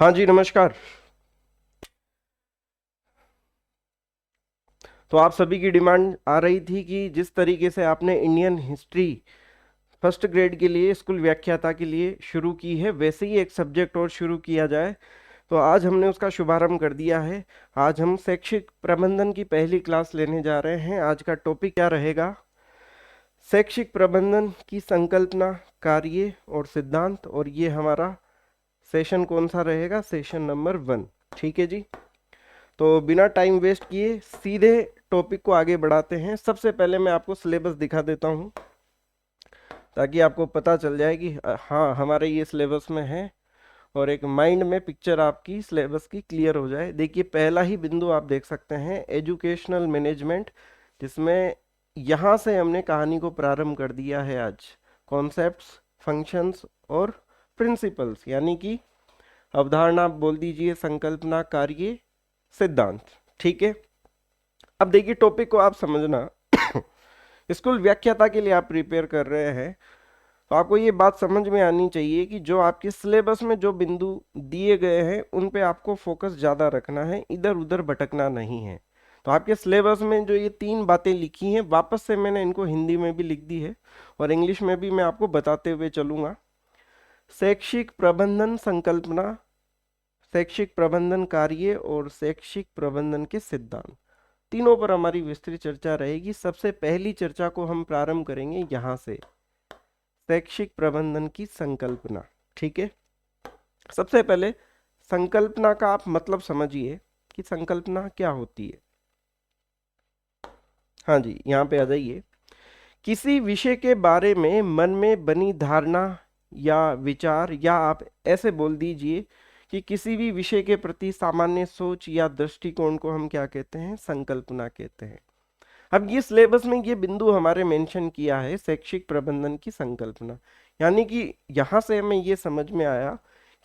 हाँ जी, नमस्कार। तो आप सभी की डिमांड आ रही थी कि जिस तरीके से आपने इंडियन हिस्ट्री फर्स्ट ग्रेड के लिए स्कूल व्याख्याता के लिए शुरू की है, वैसे ही एक सब्जेक्ट और शुरू किया जाए। तो आज हमने उसका शुभारंभ कर दिया है। आज हम शैक्षिक प्रबंधन की पहली क्लास लेने जा रहे हैं। आज का टॉपिक क्या रहेगा? शैक्षिक प्रबंधन की संकल्पना, कार्य और सिद्धांत। और ये हमारा सेशन कौन सा रहेगा? Session number 1। ठीक है जी। तो बिना टाइम वेस्ट किए सीधे टॉपिक को आगे बढ़ाते हैं। सबसे पहले मैं आपको सिलेबस दिखा देता हूं, ताकि आपको पता चल जाए कि हाँ, हमारे ये सिलेबस में है, और एक माइंड में पिक्चर आपकी सिलेबस की क्लियर हो जाए। देखिए, पहला ही बिंदु आप देख सकते हैं, एजुकेशनल मैनेजमेंट, जिसमें यहाँ से हमने कहानी को प्रारंभ कर दिया है आज। कॉन्सेप्ट्स, फंक्शंस और प्रिंसिपल्स, यानी कि अवधारणा बोल दीजिए, संकल्पना, कार्य, सिद्धांत। ठीक है। अब देखिए, टॉपिक को आप समझना। स्कूल व्याख्याता के लिए आप प्रिपेयर कर रहे हैं, तो आपको ये बात समझ में आनी चाहिए कि जो आपके सिलेबस में जो बिंदु दिए गए हैं उन पे आपको फोकस ज़्यादा रखना है, इधर उधर भटकना नहीं है। तो आपके सिलेबस में जो ये 3 बातें लिखी हैं, वापस से मैंने इनको हिंदी में भी लिख दी है और इंग्लिश में भी मैं आपको बताते हुए चलूंगा। शैक्षिक प्रबंधन संकल्पना, शैक्षिक प्रबंधन कार्य और शैक्षिक प्रबंधन के सिद्धांत, तीनों पर हमारी विस्तृत चर्चा रहेगी। सबसे पहली चर्चा को हम प्रारंभ करेंगे यहाँ से, शैक्षिक प्रबंधन की संकल्पना। ठीक है। सबसे पहले संकल्पना का आप मतलब समझिए कि संकल्पना क्या होती है। हाँ जी, यहाँ पे आ जाइए। किसी विषय के बारे में मन में बनी धारणा या विचार, या आप ऐसे बोल दीजिए कि किसी भी विषय के प्रति सामान्य सोच या दृष्टिकोण को हम क्या कहते हैं? संकल्पना कहते हैं। अब ये सिलेबस में ये बिंदु हमारे मेंशन किया है, शैक्षिक प्रबंधन की संकल्पना, यानी कि यहाँ से हमें ये समझ में आया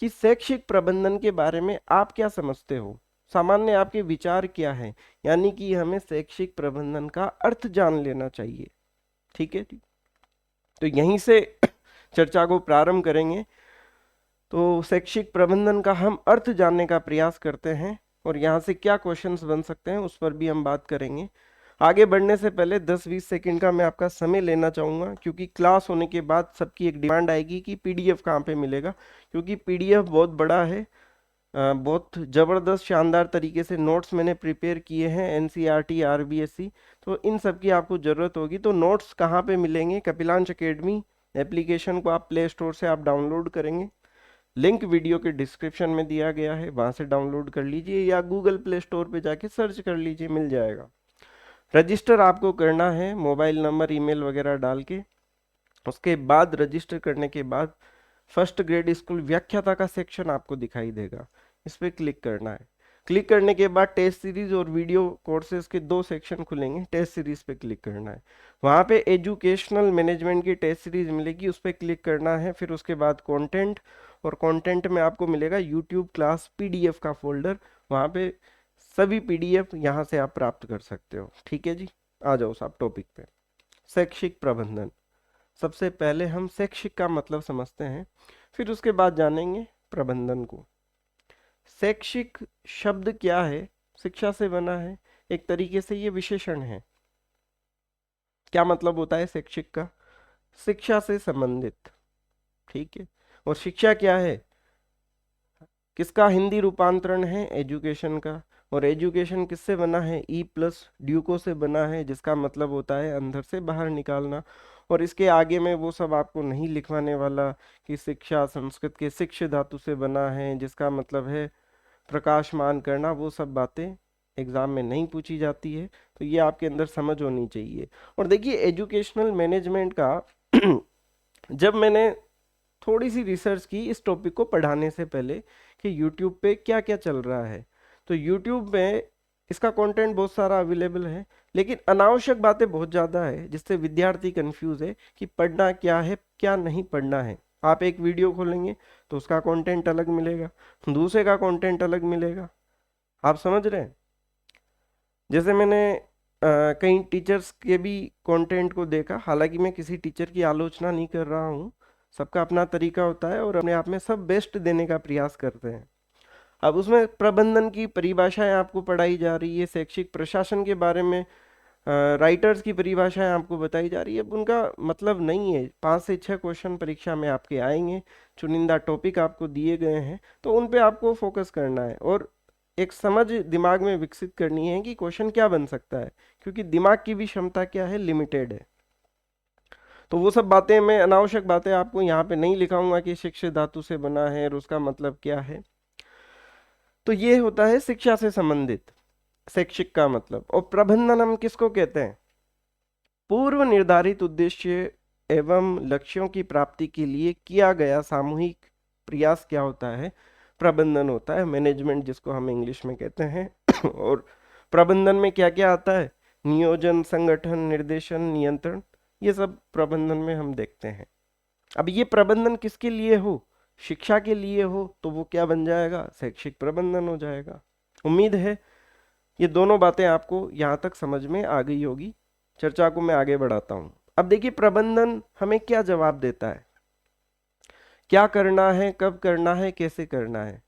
कि शैक्षिक प्रबंधन के बारे में आप क्या समझते हो, सामान्य आपके विचार क्या है, यानी कि हमें शैक्षिक प्रबंधन का अर्थ जान लेना चाहिए। ठीक है जी। तो यहीं से चर्चा को प्रारंभ करेंगे। तो शैक्षिक प्रबंधन का हम अर्थ जानने का प्रयास करते हैं, और यहाँ से क्या क्वेश्चंस बन सकते हैं उस पर भी हम बात करेंगे। आगे बढ़ने से पहले 10-20 सेकंड का मैं आपका समय लेना चाहूँगा, क्योंकि क्लास होने के बाद सबकी एक डिमांड आएगी कि पीडीएफ कहाँ पे मिलेगा, क्योंकि पीडीएफ बहुत बड़ा है। बहुत ज़बरदस्त शानदार तरीके से नोट्स मैंने प्रिपेयर किए हैं, एनसीईआरटी, आरबीएससी, तो इन सब की आपको ज़रूरत होगी। तो नोट्स कहाँ पे मिलेंगे? कपिलांश एकेडमी एप्लीकेशन को आप प्ले स्टोर से आप डाउनलोड करेंगे, लिंक वीडियो के डिस्क्रिप्शन में दिया गया है, वहाँ से डाउनलोड कर लीजिए, या गूगल प्ले स्टोर पे जाके सर्च कर लीजिए, मिल जाएगा। रजिस्टर आपको करना है, मोबाइल नंबर, ईमेल वगैरह डाल के। उसके बाद रजिस्टर करने के बाद फर्स्ट ग्रेड स्कूल व्याख्याता का सेक्शन आपको दिखाई देगा, इस पर क्लिक करना है। क्लिक करने के बाद टेस्ट सीरीज और वीडियो कोर्सेज के 2 सेक्शन खुलेंगे, टेस्ट सीरीज पे क्लिक करना है। वहाँ पे एजुकेशनल मैनेजमेंट की टेस्ट सीरीज मिलेगी, उस पर क्लिक करना है। फिर उसके बाद कंटेंट, और कंटेंट में आपको मिलेगा यूट्यूब क्लास पीडीएफ का फोल्डर, वहाँ पे सभी पीडीएफ यहाँ से आप प्राप्त कर सकते हो। ठीक है जी। आ जाओ साहब टॉपिक पे। शैक्षिक प्रबंधन। सबसे पहले हम शैक्षिक का मतलब समझते हैं, फिर उसके बाद जानेंगे प्रबंधन को। शैक्षिक शब्द क्या है? शिक्षा से बना है, एक तरीके से ये विशेषण है। क्या मतलब होता है शैक्षिक का? शिक्षा से संबंधित। ठीक है। और शिक्षा क्या है? किसका हिंदी रूपांतरण है? एजुकेशन का। और एजुकेशन किससे बना है? ई प्लस ड्यूको से बना है, जिसका मतलब होता है अंदर से बाहर निकालना। और इसके आगे में वो सब आपको नहीं लिखवाने वाला कि शिक्षा संस्कृत के शिक्ष धातु से बना है, जिसका मतलब है प्रकाशमान करना। वो सब बातें एग्जाम में नहीं पूछी जाती है, तो ये आपके अंदर समझ होनी चाहिए। और देखिए, एजुकेशनल मैनेजमेंट का जब मैंने थोड़ी सी रिसर्च की इस टॉपिक को पढ़ाने से पहले कि यूट्यूब पे क्या क्या चल रहा है, तो यूट्यूब में इसका कंटेंट बहुत सारा अवेलेबल है, लेकिन अनावश्यक बातें बहुत ज़्यादा है, जिससे विद्यार्थी कंफ्यूज है कि पढ़ना क्या है, क्या नहीं पढ़ना है। आप एक वीडियो खोलेंगे तो उसका कंटेंट अलग मिलेगा, दूसरे का कंटेंट अलग मिलेगा। आप समझ रहे हैं? जैसे मैंने कई टीचर्स के भी कंटेंट को देखा, हालांकि मैं किसी टीचर की आलोचना नहीं कर रहा हूँ, सबका अपना तरीका होता है और अपने आप में सब बेस्ट देने का प्रयास करते हैं। अब उसमें प्रबंधन की परिभाषाएं आपको पढ़ाई जा रही है, शैक्षिक प्रशासन के बारे में राइटर्स की परिभाषाएं आपको बताई जा रही है। अब उनका मतलब नहीं है, 5 से 6 क्वेश्चन परीक्षा में आपके आएंगे, चुनिंदा टॉपिक आपको दिए गए हैं, तो उन पे आपको फोकस करना है और एक समझ दिमाग में विकसित करनी है कि क्वेश्चन क्या बन सकता है, क्योंकि दिमाग की भी क्षमता क्या है, लिमिटेड है। तो वो सब बातें, मैं अनावश्यक बातें आपको यहाँ पे नहीं लिखाऊंगा कि शिक्षित धातु से बना है और उसका मतलब क्या है। तो ये होता है शिक्षा से संबंधित शैक्षिक का मतलब। और प्रबंधन हम किसको कहते हैं? पूर्व निर्धारित उद्देश्य एवं लक्ष्यों की प्राप्ति के लिए किया गया सामूहिक प्रयास क्या होता है? प्रबंधन होता है, मैनेजमेंट जिसको हम इंग्लिश में कहते हैं। और प्रबंधन में क्या क्या आता है? नियोजन, संगठन, निर्देशन, नियंत्रण, ये सब प्रबंधन में हम देखते हैं। अब ये प्रबंधन किसके लिए हो? शिक्षा के लिए हो तो वो क्या बन जाएगा? शैक्षिक प्रबंधन हो जाएगा। उम्मीद है ये दोनों बातें आपको यहाँ तक समझ में आ गई होगी। चर्चा को मैं आगे बढ़ाता हूँ। अब देखिए प्रबंधन हमें क्या जवाब देता है, क्या करना है, कब करना है, कैसे करना है,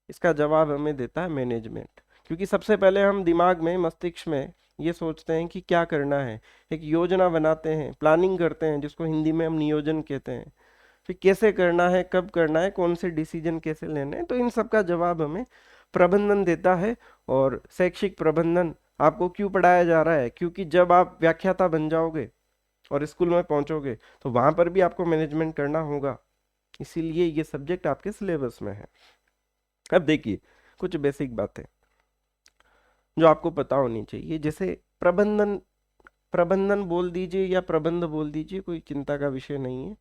इसका जवाब हमें देता है मैनेजमेंट। क्योंकि सबसे पहले हम दिमाग में, मस्तिष्क में ये सोचते हैं कि क्या करना है, एक योजना बनाते हैं, प्लानिंग करते हैं, जिसको हिंदी में हम नियोजन कहते हैं। फिर कैसे करना है, कब करना है, कौन से डिसीजन कैसे लेने हैं, तो इन सब का जवाब हमें प्रबंधन देता है। और शैक्षिक प्रबंधन आपको क्यों पढ़ाया जा रहा है? क्योंकि जब आप व्याख्याता बन जाओगे और स्कूल में पहुंचोगे तो वहां पर भी आपको मैनेजमेंट करना होगा, इसीलिए ये सब्जेक्ट आपके सिलेबस में है। अब देखिए कुछ बेसिक बातें जो आपको पता होनी चाहिए, जैसे प्रबंधन, प्रबंधन बोल दीजिए या प्रबंध बोल दीजिए, कोई चिंता का विषय नहीं है।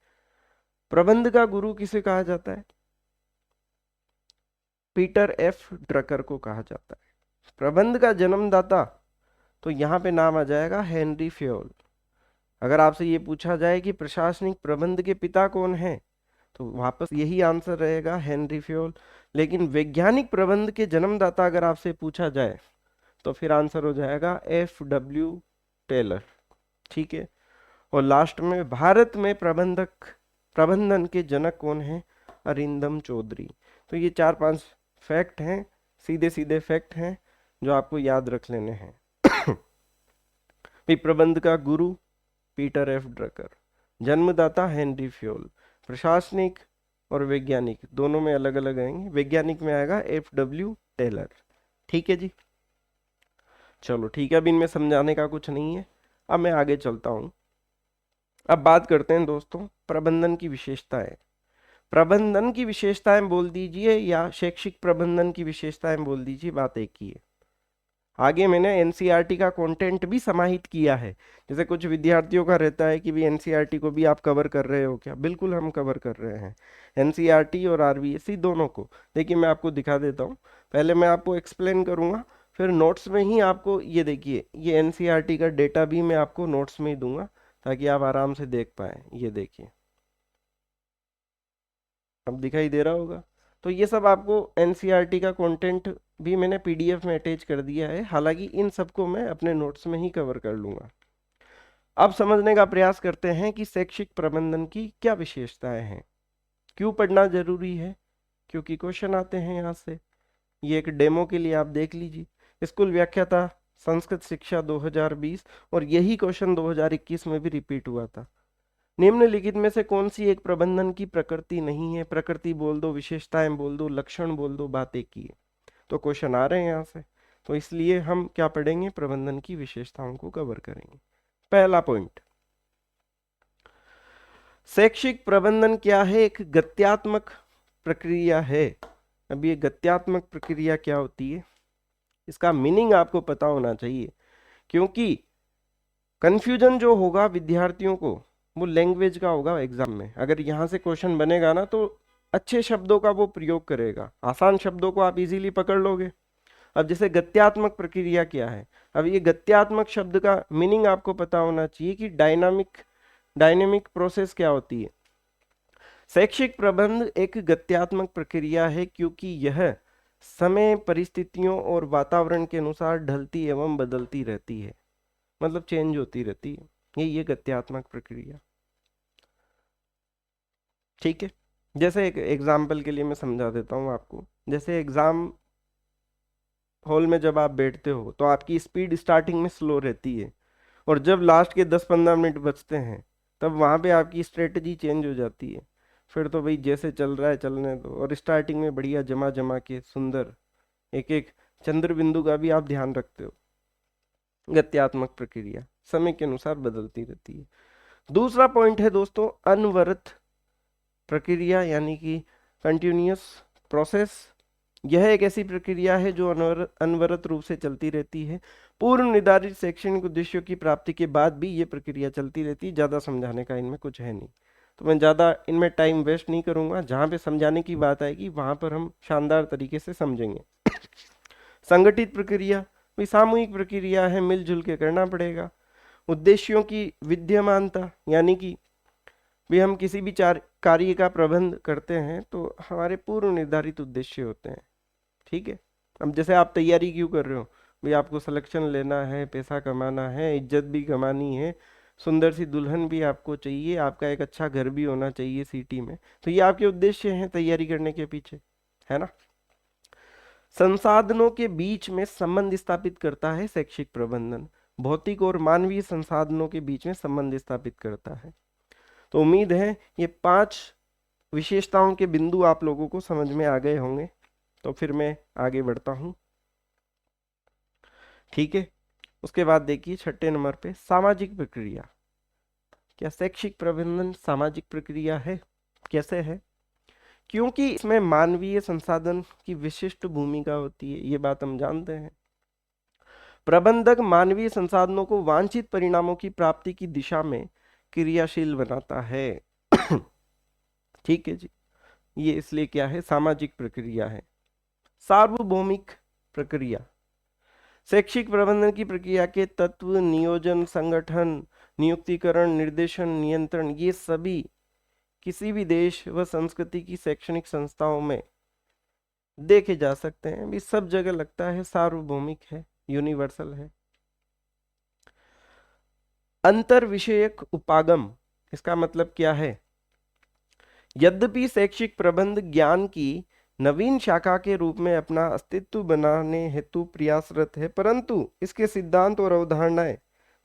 प्रबंध का गुरु किसे कहा जाता है? पीटर एफ ड्रकर को कहा जाता है। प्रबंध का जन्मदाता, तो यहाँ पे नाम आ जाएगा हेनरी फ्योल। अगर आपसे ये पूछा जाए कि प्रशासनिक प्रबंध के पिता कौन है, तो वापस यही आंसर रहेगा, हेनरी फ्योल। लेकिन वैज्ञानिक प्रबंध के जन्मदाता अगर आपसे पूछा जाए तो फिर आंसर हो जाएगा F.W. टेलर। ठीक है। और लास्ट में भारत में प्रबंधन के जनक कौन है? अरिंदम चौधरी। तो ये 4-5 फैक्ट हैं, सीधे सीधे फैक्ट हैं जो आपको याद रख लेने हैं। प्रबंध का गुरु पीटर एफ ड्रकर, जन्मदाता हेनरी फ्योल, प्रशासनिक और वैज्ञानिक दोनों में अलग अलग आएंगे। वैज्ञानिक में आएगा F.W. टेलर। ठीक है जी, चलो ठीक है। अब इनमें समझाने का कुछ नहीं है, अब मैं आगे चलता हूँ। अब बात करते हैं दोस्तों प्रबंधन की विशेषताएं। प्रबंधन की विशेषताएं बोल दीजिए या शैक्षिक प्रबंधन की विशेषताएं बोल दीजिए, बात एक ही है। आगे मैंने एनसीईआरटी का कंटेंट भी समाहित किया है। जैसे कुछ विद्यार्थियों का रहता है कि भी एनसीईआरटी को भी आप कवर कर रहे हो क्या? बिल्कुल हम कवर कर रहे हैं, एनसीईआरटी और आरबीएसई दोनों को। देखिए मैं आपको दिखा देता हूँ, पहले मैं आपको एक्सप्लेन करूंगा, फिर नोट्स में ही आपको ये देखिए, ये एनसीईआरटी का डेटा भी मैं आपको नोट्स में ही दूंगा ताकि आप आराम से देख पाए। ये देखिए अब दिखाई दे रहा होगा। तो ये सब आपको एनसीईआरटी का कंटेंट भी मैंने पीडीएफ में अटैच कर दिया है, हालांकि इन सबको मैं अपने नोट्स में ही कवर कर लूंगा। अब समझने का प्रयास करते हैं कि शैक्षिक प्रबंधन की क्या विशेषताएं हैं, क्यों पढ़ना जरूरी है, क्योंकि क्वेश्चन आते हैं यहाँ से। ये एक डेमो के लिए आप देख लीजिए, स्कूल व्याख्याता संस्कृत शिक्षा 2020, और यही क्वेश्चन 2021 में भी रिपीट हुआ था। निम्नलिखित में से कौन सी एक प्रबंधन की प्रकृति नहीं है? प्रकृति बोल दो, विशेषताएं बोल दो, लक्षण बोल दो, बात एक ही है। तो क्वेश्चन आ रहे हैं यहाँ से, तो इसलिए हम क्या पढ़ेंगे? प्रबंधन की विशेषताओं को कवर करेंगे। पहला पॉइंट, शैक्षिक प्रबंधन क्या है? एक गत्यात्मक प्रक्रिया है। अब ये गत्यात्मक प्रक्रिया क्या होती है, इसका मीनिंग आपको पता होना चाहिए, क्योंकि कंफ्यूजन जो होगा विद्यार्थियों को वो लैंग्वेज का होगा एग्जाम में। अगर यहाँ से क्वेश्चन बनेगा ना तो अच्छे शब्दों का वो प्रयोग करेगा, आसान शब्दों को आप इजीली पकड़ लोगे। अब जैसे गत्यात्मक प्रक्रिया क्या है, अब ये गत्यात्मक शब्द का मीनिंग आपको पता होना चाहिए कि डायनेमिक प्रोसेस क्या होती है। शैक्षिक प्रबंध एक गत्यात्मक प्रक्रिया है क्योंकि यह समय, परिस्थितियों और वातावरण के अनुसार ढलती एवं बदलती रहती है, मतलब चेंज होती रहती है। ये गत्यात्मक प्रक्रिया। ठीक है। जैसे एक एग्जाम्पल के लिए मैं समझा देता हूँ आपको। जैसे एग्जाम हॉल में जब आप बैठते हो तो आपकी स्पीड स्टार्टिंग में स्लो रहती है, और जब लास्ट के 10-15 मिनट बचते हैं तब वहाँ पे आपकी स्ट्रेटजी चेंज हो जाती है। फिर तो भाई जैसे चल रहा है चलने दो, और स्टार्टिंग में बढ़िया जमा जमा के सुंदर एक एक चंद्र बिंदु का भी आप ध्यान रखते हो। गत्यात्मक प्रक्रिया समय के अनुसार बदलती रहती है। दूसरा पॉइंट है दोस्तों अनवरत प्रक्रिया, यानी कि कंटिन्यूअस प्रोसेस। यह एक ऐसी प्रक्रिया है जो अनवरत रूप से चलती रहती है। पूर्व निर्धारित शैक्षणिक उद्देश्यों की प्राप्ति के बाद भी ये प्रक्रिया चलती रहती है। ज़्यादा समझाने का इनमें कुछ है नहीं, तो मैं ज़्यादा इनमें टाइम वेस्ट नहीं करूंगा। जहाँ पे समझाने की बात आएगी वहाँ पर हम शानदार तरीके से समझेंगे। संगठित प्रक्रिया भी सामूहिक प्रक्रिया है, मिलजुल के करना पड़ेगा। उद्देश्यों की विद्यमानता, यानी कि भी हम किसी भी कार्य का प्रबंध करते हैं तो हमारे पूर्व निर्धारित उद्देश्य होते हैं। ठीक है। अब जैसे आप तैयारी क्यों कर रहे हो, भाई आपको सिलेक्शन लेना है, पैसा कमाना है, इज्जत भी कमानी है, सुंदर सी दुल्हन भी आपको चाहिए, आपका एक अच्छा घर भी होना चाहिए सिटी में। तो ये आपके उद्देश्य हैं तैयारी करने के पीछे, है ना। संसाधनों के बीच में संबंध स्थापित करता है शैक्षिक प्रबंधन। भौतिक और मानवीय संसाधनों के बीच में संबंध स्थापित करता है। तो उम्मीद है ये 5 विशेषताओं के बिंदु आप लोगों को समझ में आ गए होंगे। तो फिर मैं आगे बढ़ता हूं। ठीक है। उसके बाद देखिए 6 नंबर पे सामाजिक प्रक्रिया। क्या शैक्षिक प्रबंधन सामाजिक प्रक्रिया है? कैसे है? क्योंकि इसमें मानवीय संसाधन की विशिष्ट भूमिका होती है, ये बात हम जानते हैं। प्रबंधक मानवीय संसाधनों को वांछित परिणामों की प्राप्ति की दिशा में क्रियाशील बनाता है। ठीक है जी। ये इसलिए क्या है, सामाजिक प्रक्रिया है। सार्वभौमिक प्रक्रिया शैक्षिक प्रबंधन की प्रक्रिया के तत्व, नियोजन, संगठन, नियुक्तिकरण, निर्देशन, नियंत्रण, ये सभी किसी भी देश व संस्कृति की शैक्षणिक संस्थाओं में देखे जा सकते हैं। भी सब जगह लगता है सार्वभौमिक है, यूनिवर्सल है। अंतर विषयक उपागम, इसका मतलब क्या है? यद्यपि शैक्षिक प्रबंध ज्ञान की नवीन शाखा के रूप में अपना अस्तित्व बनाने हेतु प्रयासरत है, परंतु इसके सिद्धांत और अवधारणाएं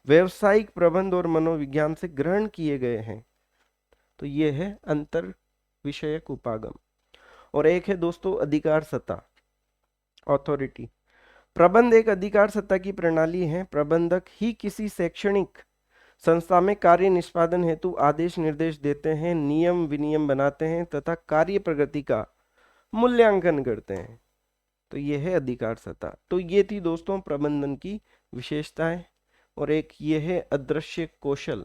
व्यवसायिक प्रबंध और मनोविज्ञान से ग्रहण किए गए हैं। तो ये है अंतर विषयक उपागम। और एक है दोस्तों अधिकार सत्ता, ऑथोरिटी। प्रबंध एक अधिकार सत्ता की प्रणाली है। प्रबंधक ही किसी शैक्षणिक संस्था में कार्य निष्पादन हेतु आदेश निर्देश देते हैं, नियम विनियम बनाते हैं तथा कार्य प्रगति का मूल्यांकन करते हैं। तो ये है अधिकार सत्ता। तो ये थी दोस्तों प्रबंधन की विशेषताएं। और एक ये है अदृश्य कौशल।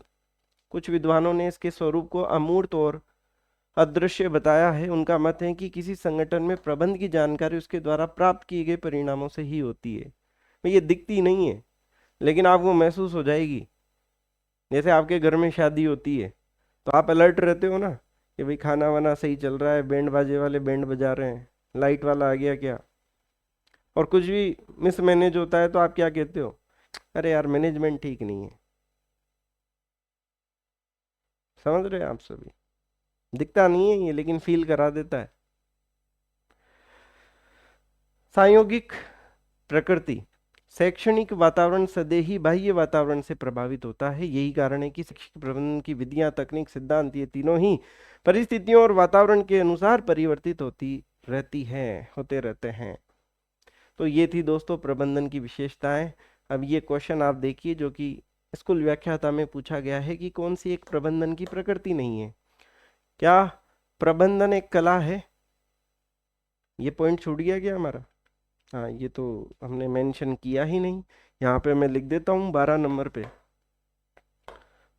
कुछ विद्वानों ने इसके स्वरूप को अमूर्त और अदृश्य बताया है। उनका मत है कि किसी संगठन में प्रबंध की जानकारी उसके द्वारा प्राप्त किए गए परिणामों से ही होती है। ये दिखती नहीं है लेकिन आपको महसूस हो जाएगी। जैसे आपके घर में शादी होती है तो आप अलर्ट रहते हो ना कि भाई खाना वाना सही चल रहा है, बैंड बाजे वाले बैंड बजा रहे हैं, लाइट वाला आ गया क्या। और कुछ भी मिस मैनेज होता है तो आप क्या कहते हो, अरे यार मैनेजमेंट ठीक नहीं है। समझ रहे हैं आप सभी? दिखता नहीं है ये लेकिन फील करा देता है। सांयोगिक प्रकृति शैक्षणिक वातावरण सदैव ही बाह्य वातावरण से प्रभावित होता है। यही कारण है कि शैक्षिक प्रबंधन की विधियां, तकनीक, सिद्धांत ये तीनों ही परिस्थितियों और वातावरण के अनुसार परिवर्तित होते रहते हैं। तो ये थी दोस्तों प्रबंधन की विशेषताएं। अब ये क्वेश्चन आप देखिए जो कि स्कूल व्याख्याता में पूछा गया है कि कौन सी एक प्रबंधन की प्रकृति नहीं है। क्या प्रबंधन एक कला है? ये पॉइंट छूट गया क्या हमारा? हाँ, ये तो हमने मेंशन किया ही नहीं। यहाँ पे मैं लिख देता हूँ 12 नंबर पे।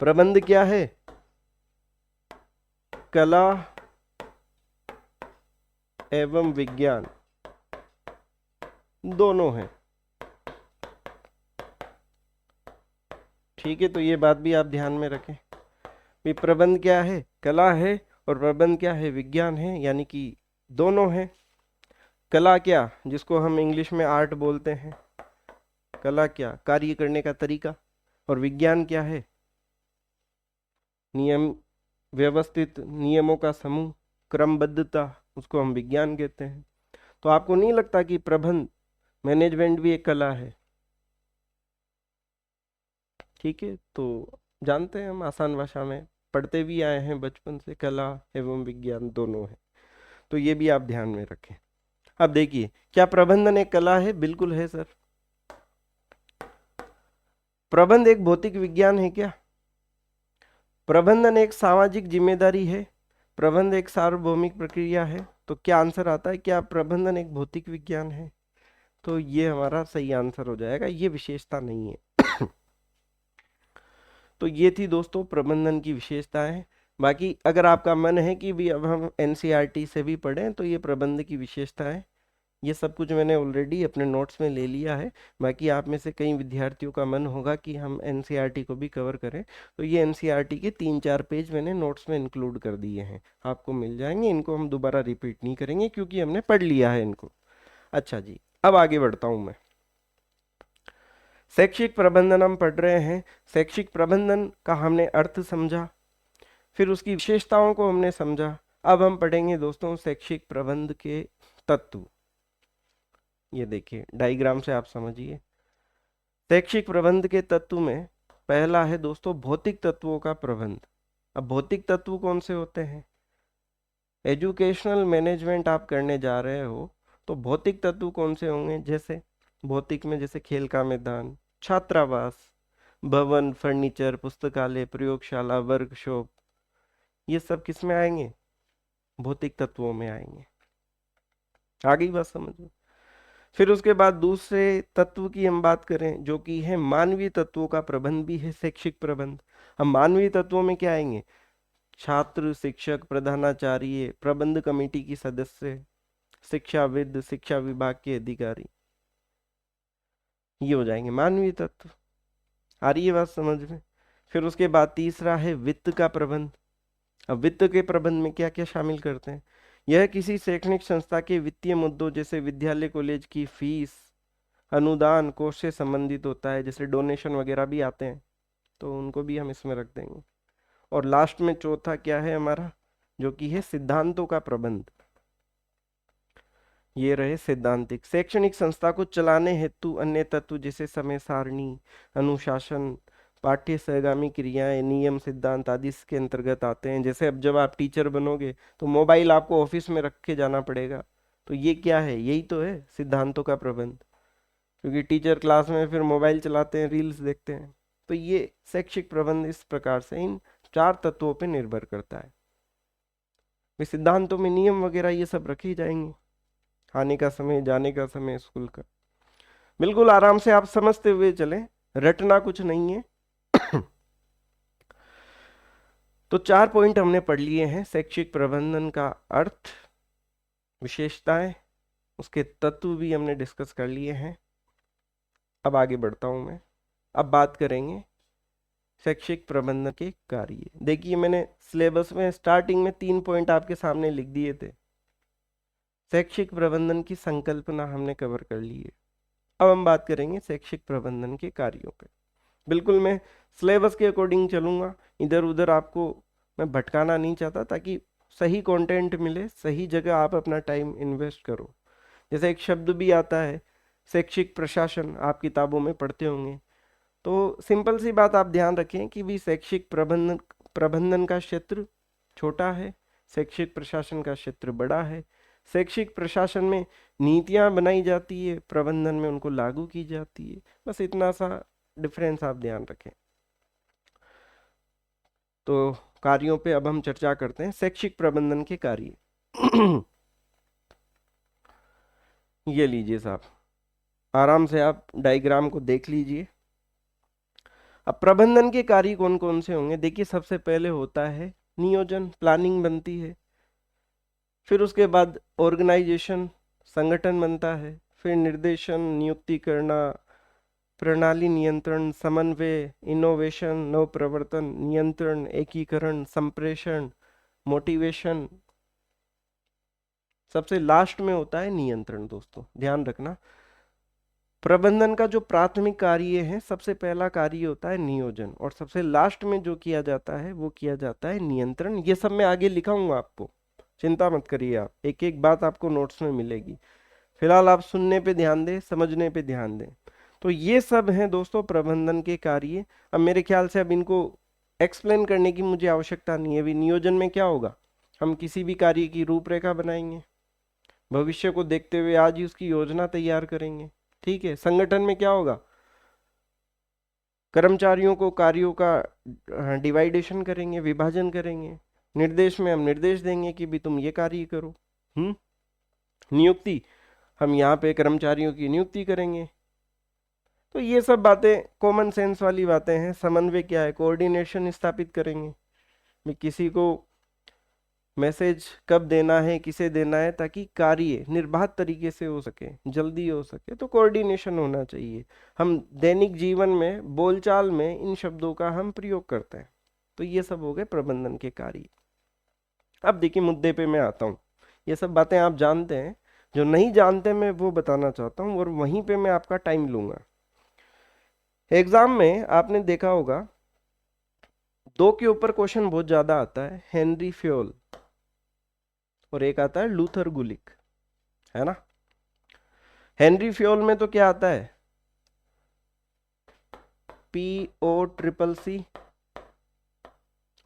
प्रबंध क्या है? कला एवं विज्ञान दोनों है। ठीक है, तो ये बात भी आप ध्यान में रखें। भी प्रबंध क्या है? कला है। और प्रबंध क्या है? विज्ञान है। यानी कि दोनों है। कला क्या, जिसको हम इंग्लिश में आर्ट बोलते हैं, कला क्या, कार्य करने का तरीका। और विज्ञान क्या है? नियम, व्यवस्थित नियमों का समूह, क्रमबद्धता, उसको हम विज्ञान कहते हैं। तो आपको नहीं लगता कि प्रबंध मैनेजमेंट भी एक कला है? ठीक है, तो जानते हैं हम, आसान भाषा में पढ़ते भी आए हैं बचपन से, कला एवं विज्ञान दोनों है। तो ये भी आप ध्यान में रखें। अब देखिए, क्या प्रबंधन एक कला है? बिल्कुल है सर। प्रबंध एक भौतिक विज्ञान है क्या? प्रबंधन एक सामाजिक जिम्मेदारी है? प्रबंध एक सार्वभौमिक प्रक्रिया है? तो क्या आंसर आता है, क्या प्रबंधन एक भौतिक विज्ञान है? तो ये हमारा सही आंसर हो जाएगा, ये विशेषता नहीं है। तो ये थी दोस्तों प्रबंधन की विशेषताएं। बाकी अगर आपका मन है कि भी अब हम एनसीईआरटी से भी पढ़ें, तो ये प्रबंध की विशेषताएं, ये सब कुछ मैंने ऑलरेडी अपने नोट्स में ले लिया है। बाकी आप में से कई विद्यार्थियों का मन होगा कि हम एनसीईआरटी को भी कवर करें, तो ये एनसीईआरटी के 3-4 पेज मैंने नोट्स में इंक्लूड कर दिए हैं, आपको मिल जाएंगे। इनको हम दोबारा रिपीट नहीं करेंगे क्योंकि हमने पढ़ लिया है इनको। अच्छा जी, अब आगे बढ़ता हूँ मैं। शैक्षिक प्रबंधन हम पढ़ रहे हैं। शैक्षिक प्रबंधन का हमने अर्थ समझा, फिर उसकी विशेषताओं को हमने समझा। अब हम पढ़ेंगे दोस्तों शैक्षिक प्रबंध के तत्व। ये देखिए डायग्राम से आप समझिए। शैक्षिक प्रबंध के तत्व में पहला है दोस्तों भौतिक तत्वों का प्रबंध। अब भौतिक तत्व कौन से होते हैं? एजुकेशनल मैनेजमेंट आप करने जा रहे हो तो भौतिक तत्व कौन से होंगे? जैसे भौतिक में जैसे खेल का मैदान, छात्रावास, भवन, फर्नीचर, पुस्तकालय, प्रयोगशाला, वर्कशॉप, ये सब किस में आएंगे? भौतिक तत्वों में आएंगे। आ गई बात समझ में? फिर उसके बाद दूसरे तत्व की हम बात करें जो कि है मानवीय तत्वों का प्रबंध भी है शैक्षिक प्रबंध। हम मानवीय तत्वों में क्या आएंगे? छात्र, शिक्षक, प्रधानाचार्य, प्रबंध कमेटी की सदस्य, शिक्षाविद, शिक्षा विभाग के अधिकारी, ये हो जाएंगे मानवीय तत्व। आ रही है बात समझ में? फिर उसके बाद तीसरा है वित्त का प्रबंध। अब वित्त के प्रबंध में क्या क्या शामिल करते हैं? यह किसी शैक्षणिक संस्था के वित्तीय मुद्दों जैसे विद्यालय कॉलेज की फीस, अनुदान, कोष से संबंधित होता है। जैसे डोनेशन वगैरह भी आते हैं तो उनको भी हम इसमें रख देंगे। और लास्ट में चौथा क्या है हमारा, जो कि है सिद्धांतों का प्रबंध। ये रहे सैद्धांतिक। शैक्षणिक संस्था को चलाने हेतु अन्य तत्व जैसे समय सारणी, अनुशासन, पाठ्य सहगामी क्रियाएं, नियम, सिद्धांत आदि इसके अंतर्गत आते हैं। जैसे अब जब आप टीचर बनोगे तो मोबाइल आपको ऑफिस में रख के जाना पड़ेगा, तो ये क्या है? यही तो है सिद्धांतों का प्रबंध। क्योंकि टीचर क्लास में फिर मोबाइल चलाते हैं, रील्स देखते हैं। तो ये शैक्षिक प्रबंध इस प्रकार से इन 4 तत्वों पर निर्भर करता है। सिद्धांतों में नियम वगैरह ये सब रखे जाएंगे, आने का समय, जाने का समय स्कूल का। बिल्कुल आराम से आप समझते हुए चलें, रटना कुछ नहीं है। तो 4 पॉइंट हमने पढ़ लिए हैं। शैक्षिक प्रबंधन का अर्थ, विशेषताएं, उसके तत्व भी हमने डिस्कस कर लिए हैं। अब आगे बढ़ता हूं मैं। अब बात करेंगे शैक्षिक प्रबंधन के कार्य। देखिए मैंने सिलेबस में स्टार्टिंग में 3 पॉइंट आपके सामने लिख दिए थे। शैक्षिक प्रबंधन की संकल्पना हमने कवर कर ली है। अब हम बात करेंगे शैक्षिक प्रबंधन के कार्यों पे। बिल्कुल मैं सिलेबस के अकॉर्डिंग चलूंगा, इधर उधर आपको मैं भटकाना नहीं चाहता, ताकि सही कंटेंट मिले, सही जगह आप अपना टाइम इन्वेस्ट करो। जैसे एक शब्द भी आता है शैक्षिक प्रशासन, आप किताबों में पढ़ते होंगे। तो सिंपल सी बात आप ध्यान रखें कि भी शैक्षिक प्रबंधन का क्षेत्र छोटा है, शैक्षिक प्रशासन का क्षेत्र बड़ा है। शैक्षिक प्रशासन में नीतियां बनाई जाती है, प्रबंधन में उनको लागू की जाती है। बस इतना सा डिफरेंस आप ध्यान रखें। तो कार्यों पे अब हम चर्चा करते हैं, शैक्षिक प्रबंधन के कार्य। ये लीजिए साहब, आराम से आप डायग्राम को देख लीजिए। अब प्रबंधन के कार्य कौन कौन से होंगे? देखिए सबसे पहले होता है नियोजन, प्लानिंग बनती है। फिर उसके बाद ऑर्गेनाइजेशन, संगठन बनता है। फिर निर्देशन, नियुक्ति करना, प्रणाली नियंत्रण, समन्वय, इनोवेशन, नव प्रवर्तन, नियंत्रण, एकीकरण, संप्रेषण, मोटिवेशन। सबसे लास्ट में होता है नियंत्रण। दोस्तों ध्यान रखना, प्रबंधन का जो प्राथमिक कार्य है, सबसे पहला कार्य होता है नियोजन, और सबसे लास्ट में जो किया जाता है वो किया जाता है नियंत्रण। ये सब मैं आगे लिखाऊंगा आपको, चिंता मत करिए, आप एक एक बात आपको नोट्स में मिलेगी। फिलहाल आप सुनने पे ध्यान दें, समझने पे ध्यान दें। तो ये सब हैं दोस्तों प्रबंधन के कार्य। अब मेरे ख्याल से अब इनको एक्सप्लेन करने की मुझे आवश्यकता नहीं है। अभी नियोजन में क्या होगा, हम किसी भी कार्य की रूपरेखा बनाएंगे, भविष्य को देखते हुए आज ही उसकी योजना तैयार करेंगे। ठीक है। संगठन में क्या होगा, कर्मचारियों को कार्यों का डिवाइडेशन करेंगे, विभाजन करेंगे। निर्देश में हम निर्देश देंगे कि भी तुम ये कार्य करो। नियुक्ति, हम यहाँ पे कर्मचारियों की नियुक्ति करेंगे। तो ये सब बातें कॉमन सेंस वाली बातें हैं। समन्वय क्या है, कोऑर्डिनेशन स्थापित करेंगे, भी किसी को मैसेज कब देना है, किसे देना है, ताकि कार्य निर्बाध तरीके से हो सके, जल्दी हो सके। तो कोऑर्डिनेशन होना चाहिए। हम दैनिक जीवन में बोलचाल में इन शब्दों का हम प्रयोग करते हैं। तो ये सब हो गए प्रबंधन के कार्य। अब देखिए मुद्दे पे मैं आता हूँ। ये सब बातें आप जानते हैं, जो नहीं जानते मैं वो बताना चाहता हूँ, और वहीं पे मैं आपका टाइम लूंगा। एग्जाम में आपने देखा होगा 2 के ऊपर क्वेश्चन बहुत ज्यादा आता है, हेनरी फ्योल और एक आता है लूथर गुलिक, है ना। हेनरी फ्योल में तो क्या आता है, PO CCC,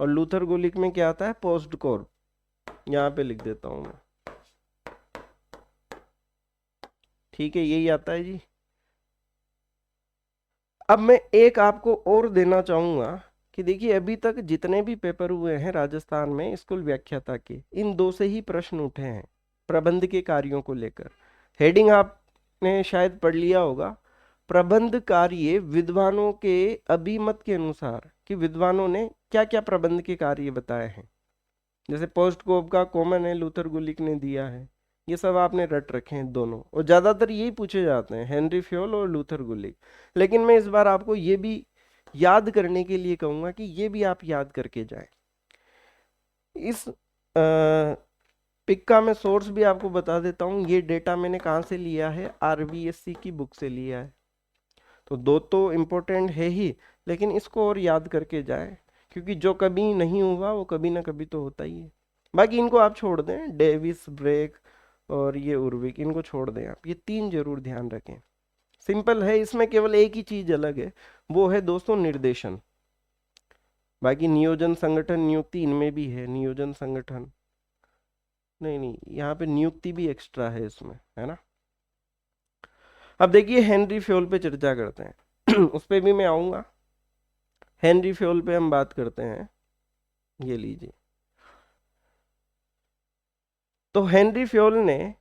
और लूथर गुलिक में क्या आता है, पोस्ट कॉर्प। यहां पे लिख देता हूं मैं, ठीक है, यही आता है जी। अब मैं एक आपको और देना चाहूंगा कि देखिए अभी तक जितने भी पेपर हुए हैं राजस्थान में स्कूल व्याख्याता के, इन 2 से ही प्रश्न उठे हैं प्रबंध के कार्यों को लेकर। हेडिंग आपने शायद पढ़ लिया होगा, प्रबंध कार्य विद्वानों के अभिमत के अनुसार, कि विद्वानों ने क्या क्या प्रबंध के कार्य बताए हैं। जैसे पोस्ट कोप का कॉमन है, लूथर गुलिक ने दिया है। ये सब आपने रट रखे हैं दोनों, और ज्यादातर यही पूछे जाते हैं, हेनरी फ्योल और लूथर गुलिक। लेकिन मैं इस बार आपको ये भी याद करने के लिए कहूंगा कि ये भी आप याद करके जाएं। इस पिक का मैं सोर्स भी आपको बता देता हूँ। ये डेटा मैंने कहाँ से लिया है, RVSC की बुक से लिया है। तो 2 तो इम्पोर्टेंट है ही, लेकिन इसको और याद करके जाए, क्योंकि जो कभी नहीं हुआ वो कभी ना कभी तो होता ही है। बाकी इनको आप छोड़ दें, डेविस, ब्रेक और ये उर्विक, इनको छोड़ दें आप। ये 3 जरूर ध्यान रखें। सिंपल है, इसमें केवल एक ही चीज अलग है, वो है दोस्तों निर्देशन। बाकी नियोजन, संगठन, नियुक्ति इनमें भी है। नियोजन, संगठन नहीं नहीं, यहाँ पे नियुक्ति भी एक्स्ट्रा है इसमें, है ना। अब देखिए हेनरी फ्योल पे चर्चा करते हैं उस पे भी मैं आऊंगा। हेनरी फ्योल पे हम बात करते हैं, ये लीजिए। तो हेनरी फ्योल ने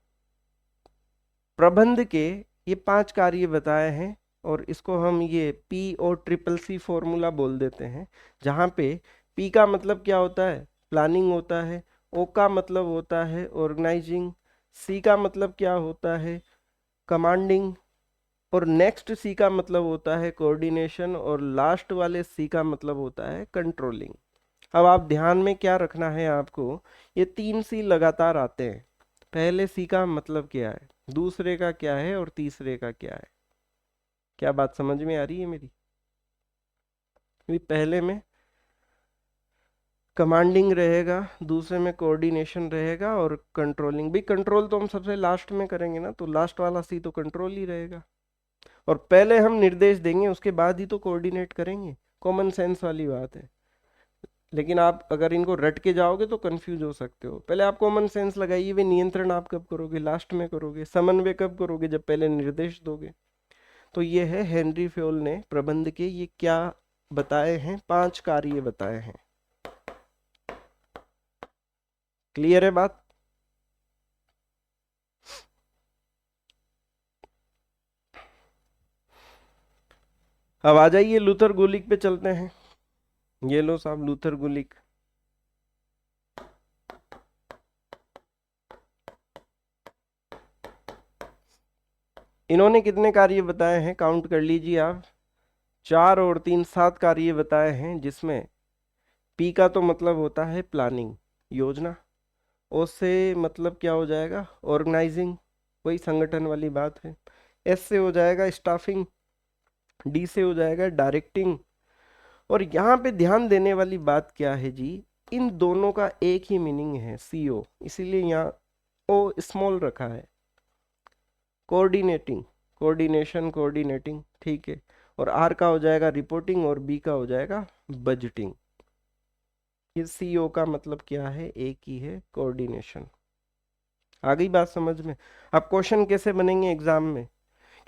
प्रबंध के ये 5 कार्य बताए हैं, और इसको हम ये PO CCC फॉर्मूला बोल देते हैं, जहाँ पे P का मतलब क्या होता है, प्लानिंग होता है। O का मतलब होता है ऑर्गेनाइजिंग। C का मतलब क्या होता है, कमांडिंग। और नेक्स्ट C का मतलब होता है कोऑर्डिनेशन, और लास्ट वाले C का मतलब होता है कंट्रोलिंग। अब आप ध्यान में क्या रखना है आपको, ये 3 C लगातार आते हैं। पहले C का मतलब क्या है, दूसरे का क्या है, और तीसरे का क्या है। क्या बात समझ में आ रही है मेरी। पहले में कमांडिंग रहेगा, दूसरे में कोऑर्डिनेशन रहेगा, और कंट्रोलिंग भी। कंट्रोल तो हम सबसे लास्ट में करेंगे ना, तो लास्ट वाला C तो कंट्रोल ही रहेगा। और पहले हम निर्देश देंगे, उसके बाद ही तो कोऑर्डिनेट करेंगे। कॉमन सेंस वाली बात है। लेकिन आप अगर इनको रट के जाओगे तो कंफ्यूज हो सकते हो। पहले आप कॉमन सेंस लगाइए, वे नियंत्रण आप कब करोगे, लास्ट में करोगे। समन्वय कब करोगे, जब पहले निर्देश दोगे। तो ये है हेनरी फ्योल ने प्रबंध के ये क्या बताए हैं, 5 कार्य बताए हैं। क्लियर है बात। अब आ जाइए लूथर गुलिक पे चलते हैं। ये लो साहब लूथर गुलिक। इन्होंने कितने कार्य बताए हैं, काउंट कर लीजिए आप। 4 और 3 7 कार्य बताए हैं, जिसमें P का तो मतलब होता है प्लानिंग, योजना। O से मतलब क्या हो जाएगा, ऑर्गेनाइजिंग, वही संगठन वाली बात है। S से हो जाएगा स्टाफिंग। D से हो जाएगा डायरेक्टिंग। और यहाँ पे ध्यान देने वाली बात क्या है जी, इन दोनों का एक ही मीनिंग है, CO, इसीलिए यहाँ ओ स्मॉल रखा है। कोऑर्डिनेटिंग, कोऑर्डिनेशन, कोऑर्डिनेटिंग, ठीक है। और आर का हो जाएगा रिपोर्टिंग और बी का हो जाएगा बजटिंग। ये CO का मतलब क्या है, एक ही है, कोऑर्डिनेशन। आ गई बात समझ में? अब क्वेश्चन कैसे बनेंगे एग्जाम में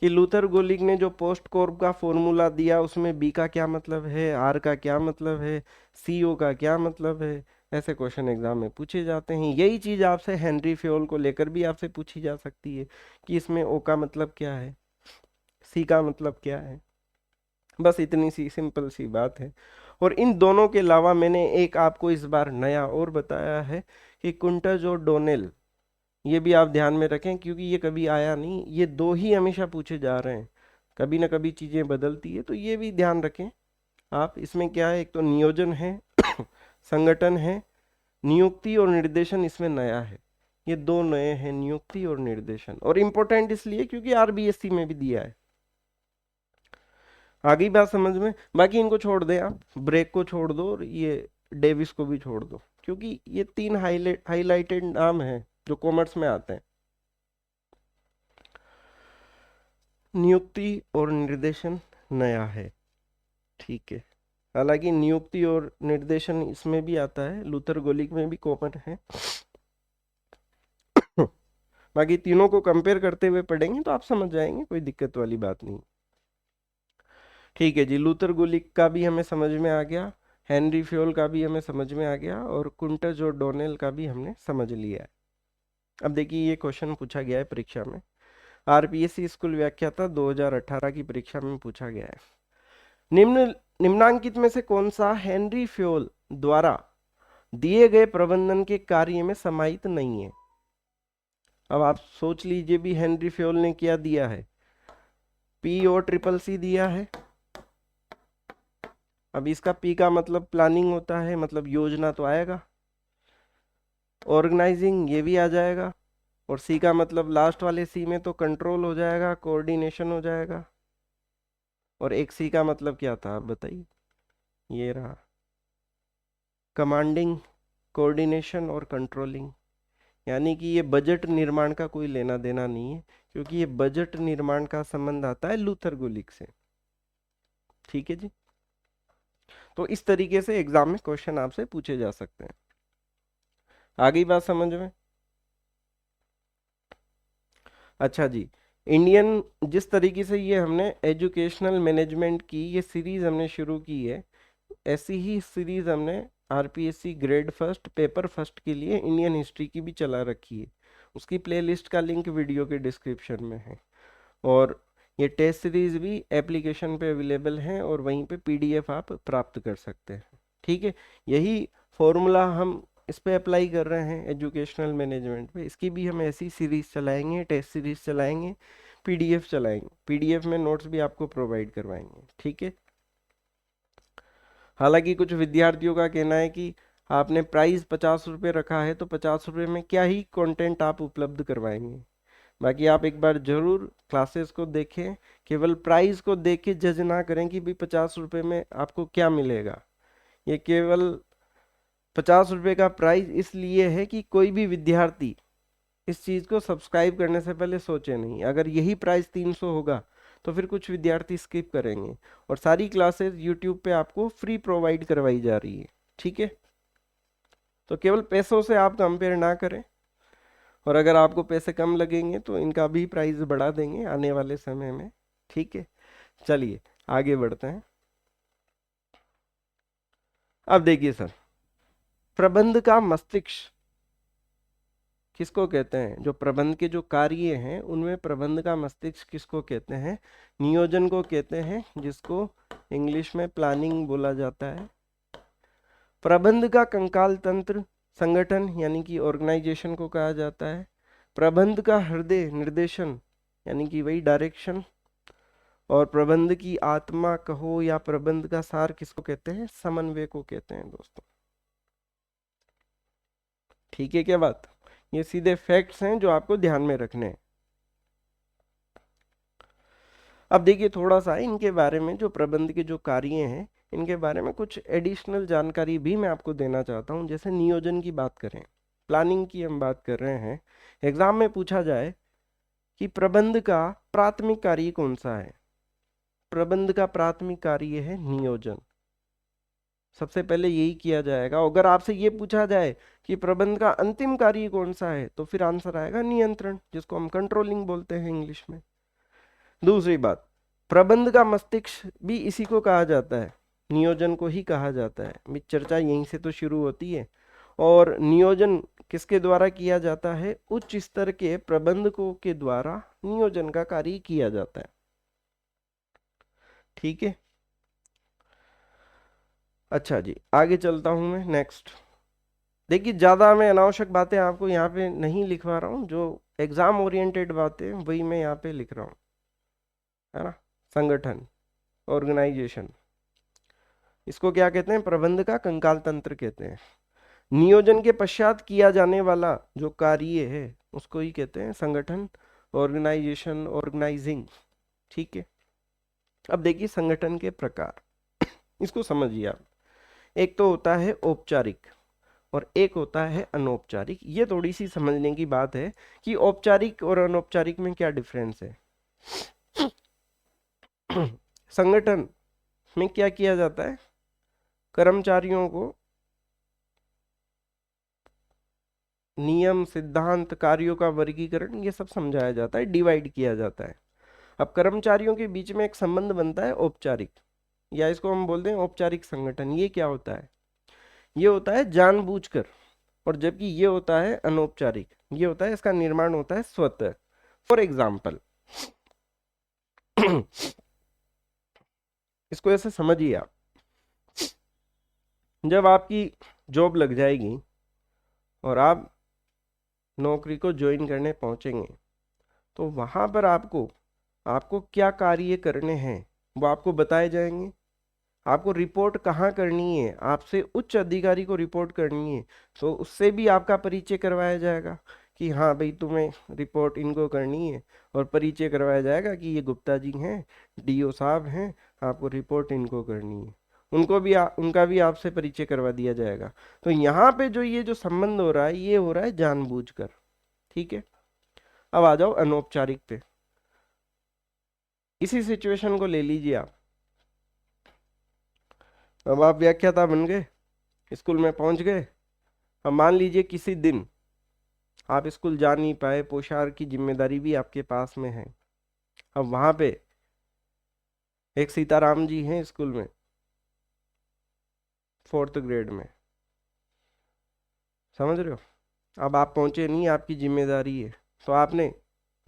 कि लूथर गोलिक ने जो पोस्ट कोर्ब का फॉर्मूला दिया उसमें बी का क्या मतलब है, आर का क्या मतलब है, CO का क्या मतलब है, ऐसे क्वेश्चन एग्जाम में पूछे जाते हैं। यही चीज आपसे हेनरी फ्योल को लेकर भी आपसे पूछी जा सकती है कि इसमें O का मतलब क्या है, C का मतलब क्या है। बस इतनी सी सिंपल सी बात है। और इन दोनों के अलावा मैंने एक आपको इस बार नया और बताया है कि कुंटज और डोनेल, ये भी आप ध्यान में रखें क्योंकि ये कभी आया नहीं, ये दो ही हमेशा पूछे जा रहे हैं, कभी ना कभी चीजें बदलती है, तो ये भी ध्यान रखें आप। इसमें क्या है, एक तो नियोजन है संगठन है, नियुक्ति और निर्देशन इसमें नया है, ये दो नए हैं, नियुक्ति और निर्देशन। और इम्पोर्टेंट इसलिए क्योंकि RBSC में भी दिया है। आ गई बात समझ में? बाकी इनको छोड़ दे आप, ब्रेक को छोड़ दो और ये डेविस को भी छोड़ दो, क्योंकि ये तीन हाईलाइटेड नाम हैं जो कॉमर्स में आते हैं, नियुक्ति और निर्देशन नया है, ठीक है। हालांकि नियुक्ति और निर्देशन इसमें भी आता है, लूथर गोलिक में भी कॉमन है। बाकी तीनों को कंपेयर करते हुए पढ़ेंगे तो आप समझ जाएंगे, कोई दिक्कत वाली बात नहीं। ठीक है जी, लूथर गोलिक का भी हमें समझ में आ गया, हेनरी फ्योल का भी हमें समझ में आ गया, और कुंटज और डोनेल का भी हमने समझ लिया है। अब देखिए ये क्वेश्चन पूछा गया है परीक्षा में, RPSC स्कूल व्याख्याता 2018 की परीक्षा में पूछा गया है। निम्नांकित में से कौन सा हेनरी फ्योल द्वारा दिए गए प्रबंधन के कार्य में समाहित नहीं है? अब आप सोच लीजिए भी, हेनरी फ्योल ने क्या दिया है, POCCC दिया है। अब इसका P का मतलब प्लानिंग होता है, मतलब योजना तो आएगा, ऑर्गेनाइजिंग ये भी आ जाएगा, और C का मतलब लास्ट वाले C में तो कंट्रोल हो जाएगा, कोऑर्डिनेशन हो जाएगा। और एक C का मतलब क्या था आप बताइए, ये रहा, कमांडिंग, कोऑर्डिनेशन और कंट्रोलिंग। यानी कि ये बजट निर्माण का कोई लेना देना नहीं है, क्योंकि ये बजट निर्माण का संबंध आता है लूथर गोलिक से, ठीक है जी। तो इस तरीके से एग्जाम में क्वेश्चन आपसे पूछे जा सकते हैं। आ गई बात समझ में? अच्छा जी, इंडियन, जिस तरीके से ये हमने एजुकेशनल मैनेजमेंट की ये सीरीज हमने शुरू की है, ऐसी ही सीरीज हमने RPSC grade first paper first के लिए इंडियन हिस्ट्री की भी चला रखी है। उसकी प्लेलिस्ट का लिंक वीडियो के डिस्क्रिप्शन में है, और ये टेस्ट सीरीज भी एप्लीकेशन पे अवेलेबल है, और वहीं पे PDF आप प्राप्त कर सकते हैं, ठीक है। यही फॉर्मूला हम इस पे अप्लाई कर रहे हैं एजुकेशनल मैनेजमेंट पे, इसकी भी हम ऐसी सीरीज चलाएंगे, टेस्ट सीरीज चलाएंगे, PDF चलाएंगे, PDF में नोट्स भी आपको प्रोवाइड करवाएंगे, ठीक है। हालांकि कुछ विद्यार्थियों का कहना है कि आपने प्राइस 50 रुपये रखा है, तो 50 रुपये में क्या ही कंटेंट आप उपलब्ध करवाएंगे। बाकी आप एक बार जरूर क्लासेस को देखें, केवल प्राइस को देख के जज ना करें कि भाई 50 रुपये में आपको क्या मिलेगा। ये केवल 50 रुपये का प्राइस इसलिए है कि कोई भी विद्यार्थी इस चीज़ को सब्सक्राइब करने से पहले सोचे नहीं। अगर यही प्राइस 300 होगा तो फिर कुछ विद्यार्थी स्किप करेंगे, और सारी क्लासेस यूट्यूब पे आपको फ्री प्रोवाइड करवाई जा रही है, ठीक है। तो केवल पैसों से आप कंपेयर ना करें, और अगर आपको पैसे कम लगेंगे तो इनका भी प्राइस बढ़ा देंगे आने वाले समय में, ठीक है। चलिए आगे बढ़ते हैं। अब देखिए सर, प्रबंध का मस्तिष्क किसको कहते हैं? जो प्रबंध के जो कार्य हैं उनमें प्रबंध का मस्तिष्क किसको कहते हैं? नियोजन को कहते हैं, जिसको इंग्लिश में प्लानिंग बोला जाता है। प्रबंध का कंकाल तंत्र संगठन यानी कि ऑर्गेनाइजेशन को कहा जाता है। प्रबंध का हृदय निर्देशन यानी कि वही डायरेक्शन। और प्रबंध की आत्मा कहो या प्रबंध का सार किसको कहते हैं? समन्वय को कहते हैं दोस्तों, ठीक है क्या बात? ये सीधे फैक्ट्स हैं जो आपको ध्यान में रखने हैं। अब देखिए थोड़ा सा इनके बारे में, जो प्रबंध के जो कार्य हैं इनके बारे में कुछ एडिशनल जानकारी भी मैं आपको देना चाहता हूँ। जैसे नियोजन की बात करें, प्लानिंग की हम बात कर रहे हैं, एग्जाम में पूछा जाए कि प्रबंध का प्राथमिक कार्य कौन सा है। प्रबंध का प्राथमिक कार्य है नियोजन। सबसे पहले यही किया जाएगा। अगर आपसे ये पूछा जाए कि प्रबंध का अंतिम कार्य कौन सा है, तो फिर आंसर आएगा नियंत्रण, जिसको हम कंट्रोलिंग बोलते हैं इंग्लिश में। दूसरी बात, प्रबंध का मस्तिष्क भी इसी को कहा जाता है, नियोजन को ही कहा जाता है। मेरी चर्चा यहीं से तो शुरू होती है। और नियोजन किसके द्वारा किया जाता है? उच्च स्तर के प्रबंधकों के द्वारा नियोजन का कार्य किया जाता है। ठीक है, अच्छा जी, आगे चलता हूं मैं नेक्स्ट। देखिए, ज़्यादा मैं अनावश्यक बातें आपको यहाँ पे नहीं लिखवा रहा हूँ, जो एग्जाम ओरिएंटेड बातें वही मैं यहाँ पे लिख रहा हूँ, है ना। संगठन, ऑर्गेनाइजेशन, इसको क्या कहते हैं? प्रबंध का कंकाल तंत्र कहते हैं। नियोजन के पश्चात किया जाने वाला जो कार्य है उसको ही कहते हैं संगठन, ऑर्गेनाइजेशन, ऑर्गेनाइजिंग। ठीक है, अब देखिए संगठन के प्रकार, इसको समझिए आप। एक तो होता है औपचारिक और एक होता है अनौपचारिक। ये थोड़ी सी समझने की बात है कि औपचारिक और अनौपचारिक में क्या डिफरेंस है। संगठन में क्या किया जाता है? कर्मचारियों को नियम, सिद्धांत, कार्यों का वर्गीकरण, ये सब समझाया जाता है, डिवाइड किया जाता है। अब कर्मचारियों के बीच में एक संबंध बनता है औपचारिक, या इसको हम बोलते हैं औपचारिक संगठन। ये क्या होता है? ये होता है जानबूझकर, और जबकि ये होता है अनौपचारिक, ये होता है, इसका निर्माण होता है स्वतः। फॉर एग्जाम्पल, इसको ऐसे समझिए आप, जब आपकी जॉब लग जाएगी और आप नौकरी को ज्वाइन करने पहुंचेंगे, तो वहां पर आपको आपको क्या कार्य करने हैं वो आपको बताए जाएंगे। आपको रिपोर्ट कहाँ करनी है, आपसे उच्च अधिकारी को रिपोर्ट करनी है, तो उससे भी आपका परिचय करवाया जाएगा कि हाँ भाई तुम्हें रिपोर्ट इनको करनी है। और परिचय करवाया जाएगा कि ये गुप्ता जी हैं, डीओ साहब हैं, आपको रिपोर्ट इनको करनी है। उनका भी आपसे परिचय करवा दिया जाएगा। तो यहाँ पे जो ये जो संबंध हो रहा है, ये हो रहा है जानबूझकर। ठीक है, अब आ जाओ अनौपचारिक पे। इसी सिचुएशन को ले लीजिए आप। अब आप व्याख्याता बन गए, स्कूल में पहुंच गए। अब मान लीजिए किसी दिन आप स्कूल जा नहीं पाए, पोशाक की जिम्मेदारी भी आपके पास में है। अब वहां पे एक सीताराम जी हैं स्कूल में, 4th ग्रेड में, समझ रहे हो। अब आप पहुंचे नहीं, आपकी जिम्मेदारी है, तो आपने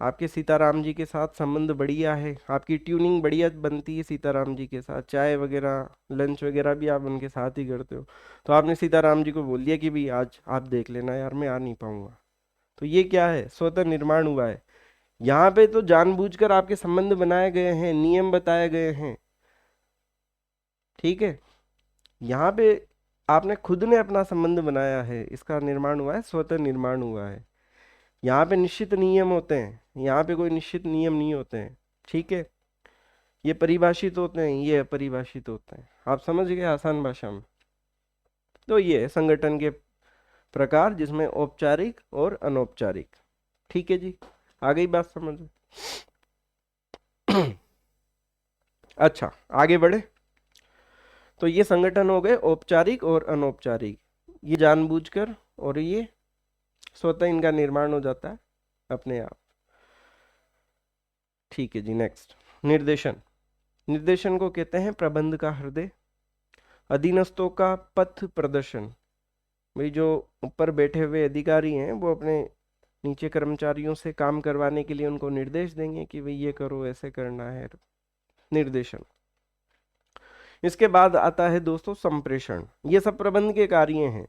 आपके सीताराम जी के साथ संबंध बढ़िया है, आपकी ट्यूनिंग बढ़िया बनती है सीताराम जी के साथ, चाय वगैरह, लंच वगैरह भी आप उनके साथ ही करते हो। तो आपने सीताराम जी को बोल दिया कि भाई आज आप देख लेना यार, मैं आ नहीं पाऊंगा। तो ये क्या है? स्वतः निर्माण हुआ है। यहाँ पे तो जानबूझकर आपके संबंध बनाए गए हैं, नियम बताए गए हैं। ठीक है, यहाँ पे आपने खुद ने अपना संबंध बनाया है, इसका निर्माण हुआ है, स्वतः निर्माण हुआ है। यहाँ पे निश्चित नियम होते हैं, यहाँ पे कोई निश्चित नियम नहीं होते हैं। ठीक है, ये परिभाषित होते हैं, ये अपरिभाषित होते हैं। आप समझ गए आसान भाषा में। तो ये है संगठन के प्रकार, जिसमें औपचारिक और अनौपचारिक। ठीक है जी, आ गई बात समझ में? अच्छा, आगे बढ़े। तो ये संगठन हो गए औपचारिक और अनौपचारिक, ये जानबूझकर और ये स्वतः इनका निर्माण हो जाता है अपने आप। ठीक है जी, नेक्स्ट, निर्देशन। निर्देशन को कहते हैं प्रबंध का हृदय। अधीनस्थों का पथ प्रदर्शन, भाई जो ऊपर बैठे हुए अधिकारी हैं वो अपने नीचे कर्मचारियों से काम करवाने के लिए उनको निर्देश देंगे कि भाई ये करो, ऐसे करना है, निर्देशन। इसके बाद आता है दोस्तों संप्रेषण। ये सब प्रबंध के कार्य हैं।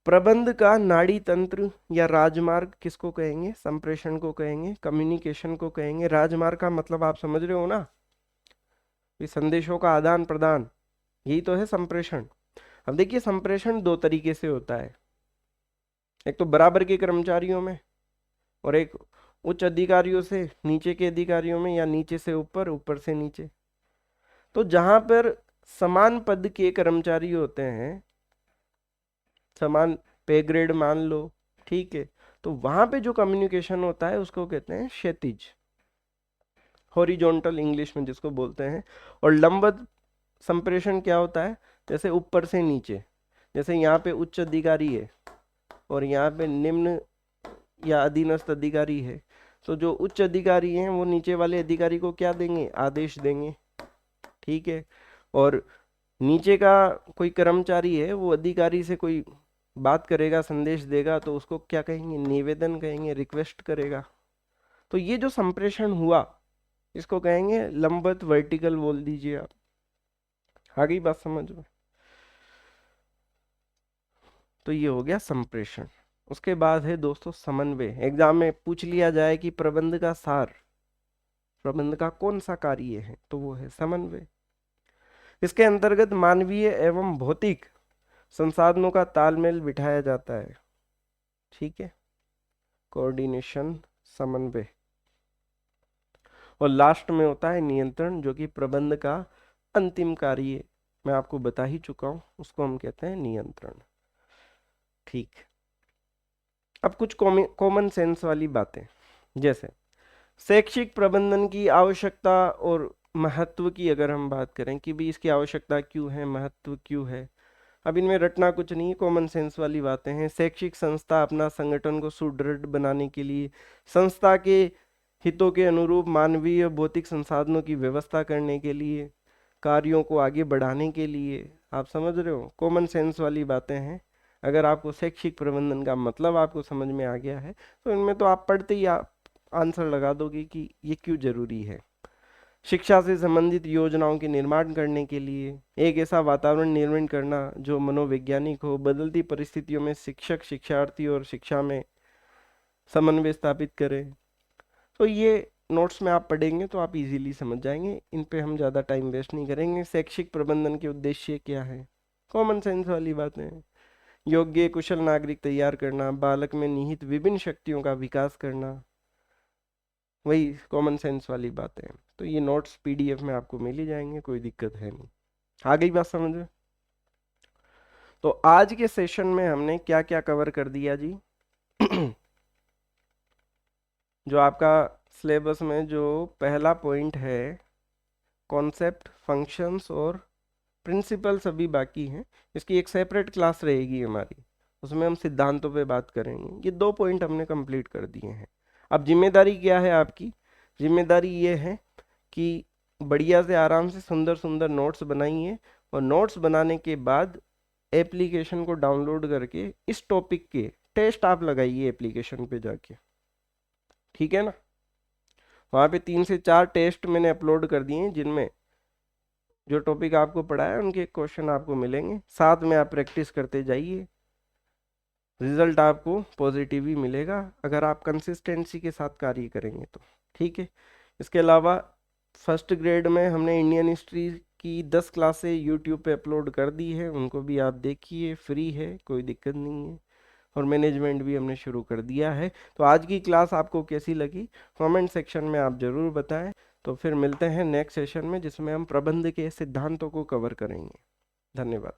प्रबंध का नाड़ी तंत्र या राजमार्ग किसको कहेंगे? संप्रेषण को कहेंगे, कम्युनिकेशन को कहेंगे। राजमार्ग का मतलब आप समझ रहे हो ना, ये संदेशों का आदान प्रदान, यही तो है संप्रेषण। अब देखिए, संप्रेषण दो तरीके से होता है, एक तो बराबर के कर्मचारियों में, और एक उच्च अधिकारियों से नीचे के अधिकारियों में, या नीचे से ऊपर, ऊपर से नीचे। तो जहां पर समान पद के कर्मचारी होते हैं, समान पे ग्रेड मान लो, ठीक है, तो वहां पे जो कम्युनिकेशन होता है उसको कहते हैं क्षैतिज, हॉरिजॉन्टल इंग्लिश में जिसको बोलते हैं। और लंबवत संप्रेषण क्या होता है, जैसे ऊपर से नीचे, जैसे यहाँ पे उच्च अधिकारी है और यहाँ पे निम्न या अधीनस्थ अधिकारी है, तो जो उच्च अधिकारी हैं वो नीचे वाले अधिकारी को क्या देंगे, आदेश देंगे, ठीक है। और नीचे का कोई कर्मचारी है वो अधिकारी से कोई बात करेगा, संदेश देगा, तो उसको क्या कहेंगे, निवेदन कहेंगे, रिक्वेस्ट करेगा। तो ये जो संप्रेषण हुआ इसको कहेंगे लंबवत, वर्टिकल बोल दीजिए आप। आ गई बात समझ में? तो ये हो गया संप्रेषण। उसके बाद है दोस्तों समन्वय। एग्जाम में पूछ लिया जाए कि प्रबंध का सार, प्रबंध का कौन सा कार्य है, तो वो है समन्वय। इसके अंतर्गत मानवीय एवं भौतिक संसाधनों का तालमेल बिठाया जाता है, ठीक है, कोऑर्डिनेशन, समन्वय। और लास्ट में होता है नियंत्रण, जो कि प्रबंध का अंतिम कार्य मैं आपको बता ही चुका हूं, उसको हम कहते हैं नियंत्रण, ठीक। अब कुछ कॉमन सेंस वाली बातें, जैसे शैक्षिक प्रबंधन की आवश्यकता और महत्व की अगर हम बात करें कि भी इसकी आवश्यकता क्यों है, महत्व क्यों है, अब इनमें रटना कुछ नहीं, कॉमन सेंस वाली बातें हैं। शैक्षिक संस्था अपना संगठन को सुदृढ़ बनाने के लिए, संस्था के हितों के अनुरूप मानवीय भौतिक संसाधनों की व्यवस्था करने के लिए, कार्यों को आगे बढ़ाने के लिए, आप समझ रहे हो, कॉमन सेंस वाली बातें हैं। अगर आपको शैक्षिक प्रबंधन का मतलब आपको समझ में आ गया है तो इनमें तो आप पढ़ते ही आप आंसर लगा दोगे कि ये क्यों जरूरी है। शिक्षा से संबंधित योजनाओं के निर्माण करने के लिए एक ऐसा वातावरण निर्माण करना जो मनोवैज्ञानिक हो, बदलती परिस्थितियों में शिक्षक, शिक्षार्थी और शिक्षा में समन्वय स्थापित करे। तो ये नोट्स में आप पढ़ेंगे तो आप इजीली समझ जाएंगे, इन पे हम ज़्यादा टाइम वेस्ट नहीं करेंगे। शैक्षिक प्रबंधन के उद्देश्य क्या है, कॉमन सेंस वाली बातें हैं। योग्य कुशल नागरिक तैयार करना, बालक में निहित विभिन्न शक्तियों का विकास करना, वही कॉमन सेंस वाली बातें हैं। तो ये नोट्स पीडीएफ में आपको मिल ही जाएंगे, कोई दिक्कत है नहीं। आ गई बात समझ में? तो आज के सेशन में हमने क्या क्या कवर कर दिया जी? जो आपका सिलेबस में जो पहला पॉइंट है, कॉन्सेप्ट, फंक्शंस और प्रिंसिपल्स अभी बाकी हैं। इसकी एक सेपरेट क्लास रहेगी हमारी, उसमें हम सिद्धांतों पे बात करेंगे। ये 2 पॉइंट हमने कंप्लीट कर दिए हैं। अब जिम्मेदारी क्या है आपकी? जिम्मेदारी ये है कि बढ़िया से आराम से सुंदर सुंदर नोट्स बनाइए, और नोट्स बनाने के बाद एप्लीकेशन को डाउनलोड करके इस टॉपिक के टेस्ट आप लगाइए एप्लीकेशन पे जाके, ठीक है ना। वहाँ पे 3 से 4 टेस्ट मैंने अपलोड कर दिए हैं, जिनमें जो टॉपिक आपको पढ़ा है उनके क्वेश्चन आपको मिलेंगे। साथ में आप प्रैक्टिस करते जाइए, रिजल्ट आपको पॉजिटिव ही मिलेगा अगर आप कंसिस्टेंसी के साथ कार्य करेंगे तो, ठीक है। इसके अलावा फर्स्ट ग्रेड में हमने इंडियन हिस्ट्री की 10 क्लासें यूट्यूब पे अपलोड कर दी है, उनको भी आप देखिए, फ्री है, कोई दिक्कत नहीं है। और मैनेजमेंट भी हमने शुरू कर दिया है। तो आज की क्लास आपको कैसी लगी कमेंट सेक्शन में आप ज़रूर बताएं। तो फिर मिलते हैं नेक्स्ट सेशन में, जिसमें हम प्रबंध के सिद्धांतों को कवर करेंगे। धन्यवाद।